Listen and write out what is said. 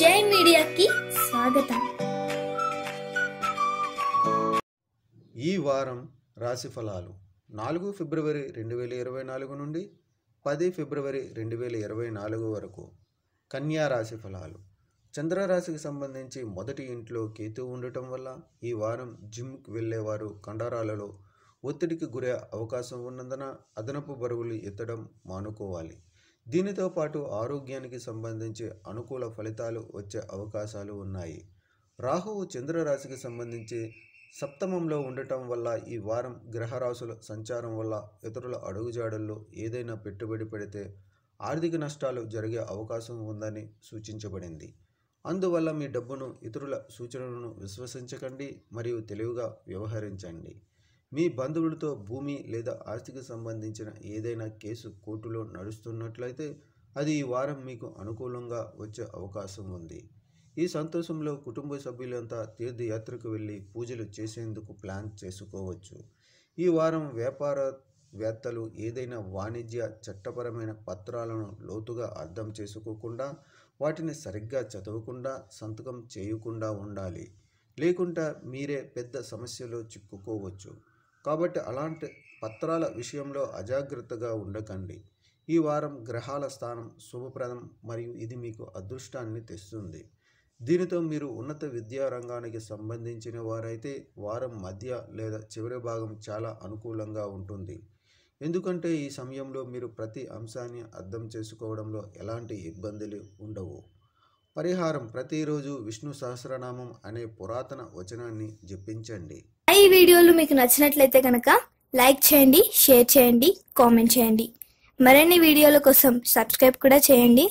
జై మీడియాకి స్వాగతం. ఈ వారం రాశి ఫలాలు 4 ఫిబ్రవరి 2024 నుండి 10 ఫిబ్రవరి 2024 వరకు. కన్యా రాశి ఫలాలు. చంద్రరాశికి సంబంధించి మొదటి ఇంట్లో కేతు ఉండటం వల్ల ఈ వారం జిమ్కి వెళ్ళేవారు కండరాలలో ఒత్తిడికి గురే అవకాశం ఉన్నందున అదనపు బరువులు ఎత్తడం మానుకోవాలి. దీనితో పాటు ఆరోగ్యానికి సంబంధించి అనుకూల ఫలితాలు వచ్చే అవకాశాలు ఉన్నాయి. రాహువు చంద్రరాశికి సంబంధించి సప్తమంలో ఉండటం వల్ల ఈ వారం గ్రహరాశుల సంచారం వల్ల ఇతరుల అడుగుజాడల్లో ఏదైనా పెట్టుబడి పెడితే ఆర్థిక నష్టాలు జరిగే అవకాశం ఉందని సూచించబడింది. అందువల్ల మీ డబ్బును ఇతరుల సూచనలను విశ్వసించకండి మరియు తెలివిగా వ్యవహరించండి. మీ బంధువులతో భూమి లేదా ఆస్తికి సంబంధించిన ఏదైనా కేసు కోర్టులో నడుస్తున్నట్లయితే అది ఈ వారం మీకు అనుకూలంగా వచ్చే అవకాశం ఉంది. ఈ సంతోషంలో కుటుంబ సభ్యులంతా తీర్థయాత్రకు వెళ్ళి పూజలు చేసేందుకు ప్లాన్ చేసుకోవచ్చు. ఈ వారం వ్యాపారవేత్తలు ఏదైనా వాణిజ్య చట్టపరమైన పత్రాలను లోతుగా అర్థం చేసుకోకుండా వాటిని సరిగ్గా చదవకుండా సంతకం చేయకుండా ఉండాలి. లేకుంటే మీరే పెద్ద సమస్యలో చిక్కుకోవచ్చు. కాబట్టి అలాంటి పత్రాల విషయంలో అజాగ్రత్తగా ఉండకండి. ఈ వారం గ్రహాల స్థానం శుభప్రదం మరియు ఇది మీకు అదృష్టాన్ని తెస్తుంది. దీనితో మీరు ఉన్నత విద్యా రంగానికి సంబంధించిన వారైతే వారం మధ్య లేదా చివరి భాగం చాలా అనుకూలంగా ఉంటుంది. ఎందుకంటే ఈ సమయంలో మీరు ప్రతి అంశాన్ని అర్థం చేసుకోవడంలో ఎలాంటి ఇబ్బందులు ఉండవు. పరిహారం: ప్రతిరోజు విష్ణు సహస్రనామం అనే పురాతన వచనాన్ని జపించండి. ఈ వీడియోలు మీకు నచ్చినట్లయితే కనుక లైక్ చేయండి, షేర్ చేయండి, కామెంట్ చేయండి. మరిన్ని వీడియోల కోసం సబ్స్క్రైబ్ కూడా చేయండి.